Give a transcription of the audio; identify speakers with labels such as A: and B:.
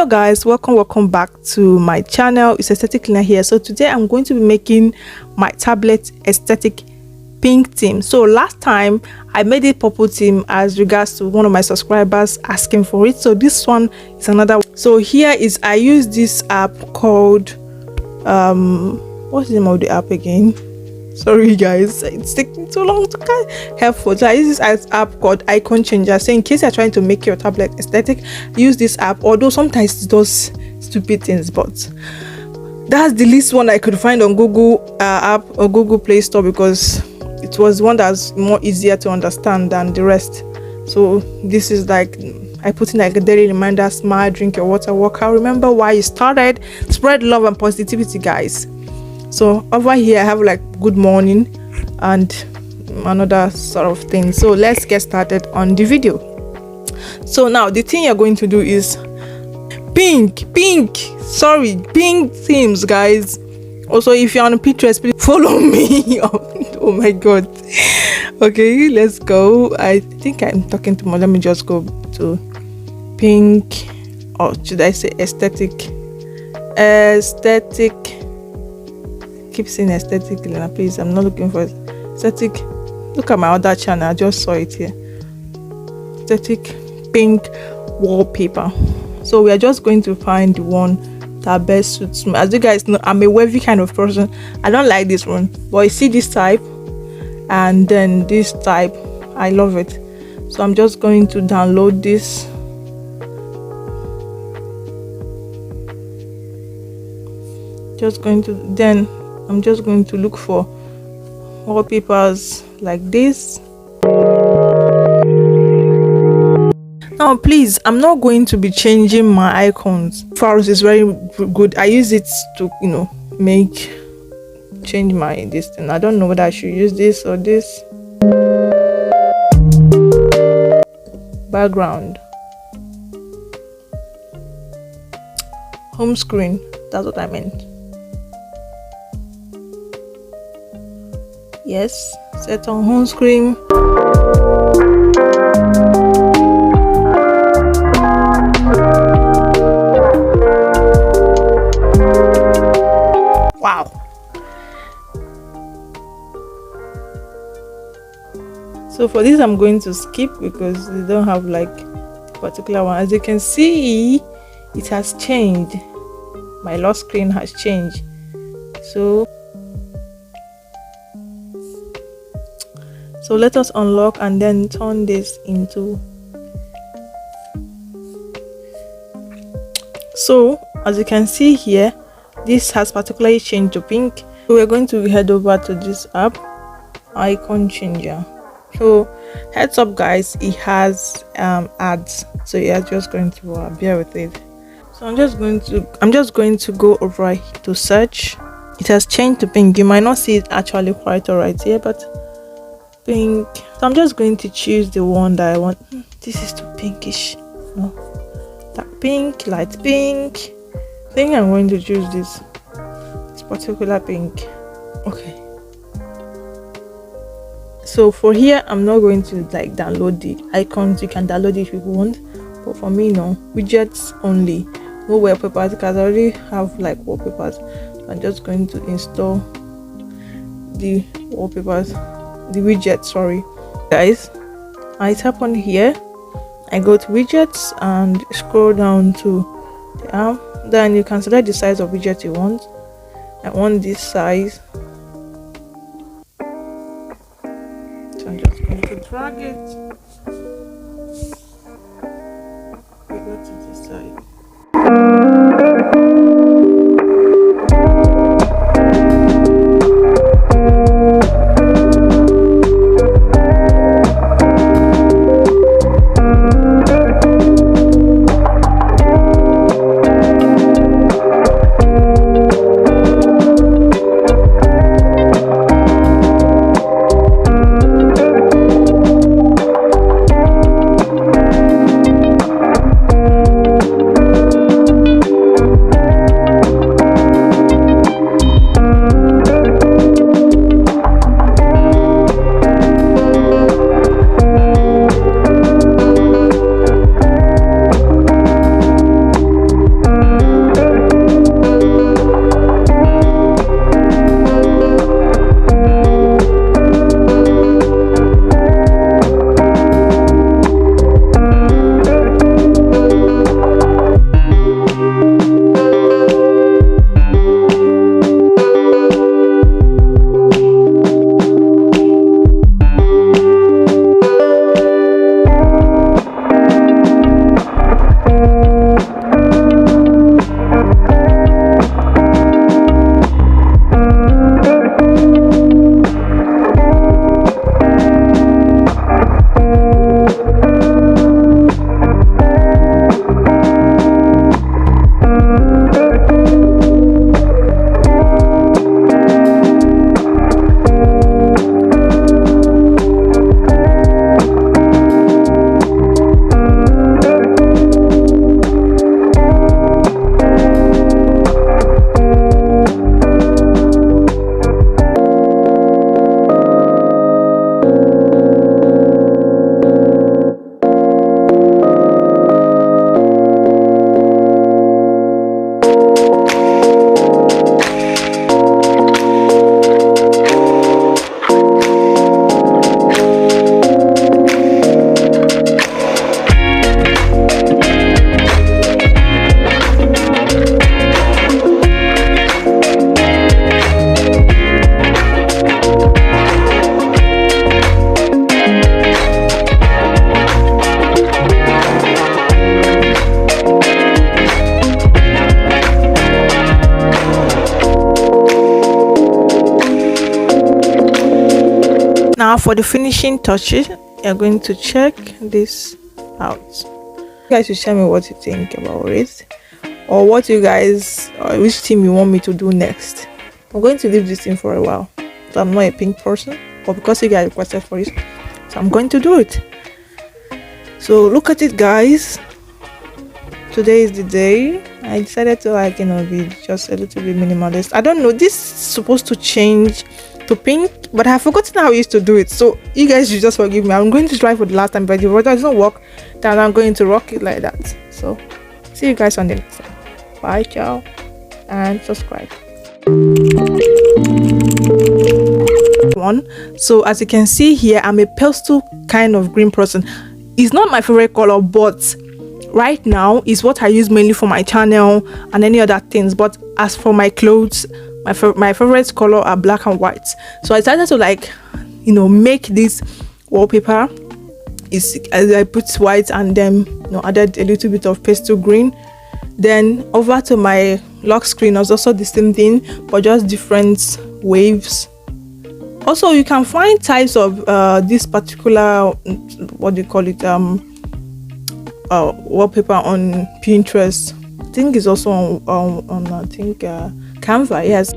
A: Hello guys, welcome back to my channel. It's AestheticLina here. So today I'm going to be making my tablet aesthetic pink theme. So last time I made it purple theme as regards to one of my subscribers asking for it. So this one is another one. So here is, I use this app called what's the name of the app again? Sorry guys, it's taking too long to get helpful. So I use this app called Icon Changer. So in case you're trying to make your tablet aesthetic, use this app. Although sometimes it does stupid things, but that's the least one I could find on Google app or Google Play Store, because it was one that's more easier to understand than the rest. So this is like, I put in like a daily reminder: smile, drink your water, work out, remember why you started, spread love and positivity, guys. So over here I have like good morning and another sort of thing. So let's get started on the video. So now the thing you're going to do is pink themes, guys. Also, if you're on Pinterest, please follow me. Oh my god. Okay, let's go. I think I'm talking too much. Let me just go to pink, or should I say aesthetic. Keep saying AestheticLina, please. I'm not looking for aesthetic. Look at my other channel, I just saw it here. Aesthetic pink wallpaper. So we are just going to find the one that best suits me. As you guys know, I'm a wavy kind of person. I don't like this one, but you see this type and then this type, I love it. So I'm just going to download this. I'm just going to look for wallpapers like this. Now please, I'm not going to be changing my icons. Files is very good. I use it to, change my this thing. I don't know whether I should use this or this. Background, home screen, that's what I meant. Yes, set on home screen. Wow. So for this I'm going to skip because they don't have like a particular one. As you can see, it has changed. My lock screen has changed. So let us unlock and then turn this into. So as you can see here, this has particularly changed to pink. So we're going to head over to this app, Icon Changer. So heads up guys, it has ads, so you're just going to bear with it. So I'm just going to go over to search. It has changed to pink. You might not see it actually quite alright here, but pink. So I'm just going to choose the one that I want. This is too pinkish. No, dark pink, light pink. I think I'm going to choose this particular pink. Okay. So for here, I'm not going to like download the icons. You can download it if you want, but for me, no. Widgets only. No wallpapers, because I already have like wallpapers. I'm just going to install the wallpapers. The widget, sorry guys. I tap on here, I go to widgets and scroll down to the arm. Then you can select the size of widget you want. I want this size, so I'm just going to drag it. We go to this side. for the finishing touches, you're going to check this out. You guys should tell me what you think about it, or what you guys, or which theme you want me to do next. I'm going to leave this thing for a while. So I'm not a pink person, but because you guys requested for it, so I'm going to do it. So look at it, guys. Today is the day. I decided to be just a little bit minimalist. I don't know, this is supposed to change to pink, but I've forgotten how I used to do it, so you guys should just forgive me. I'm going to try for the last time, but if it doesn't work, then I'm going to rock it like that. So see you guys on the next time. Bye, ciao, and subscribe. So as you can see here, I'm a pastel kind of green person. It's not my favorite color, but right now is what I use mainly for my channel and any other things. But as for my clothes, my favorite color are black and white. So I decided to make this wallpaper. I put white and then added a little bit of pastel green. Then over to my lock screen was also the same thing, but just different waves. Also, you can find types of this particular, what do you call it, wallpaper on Pinterest. I think it's also on I think Canva. Yes.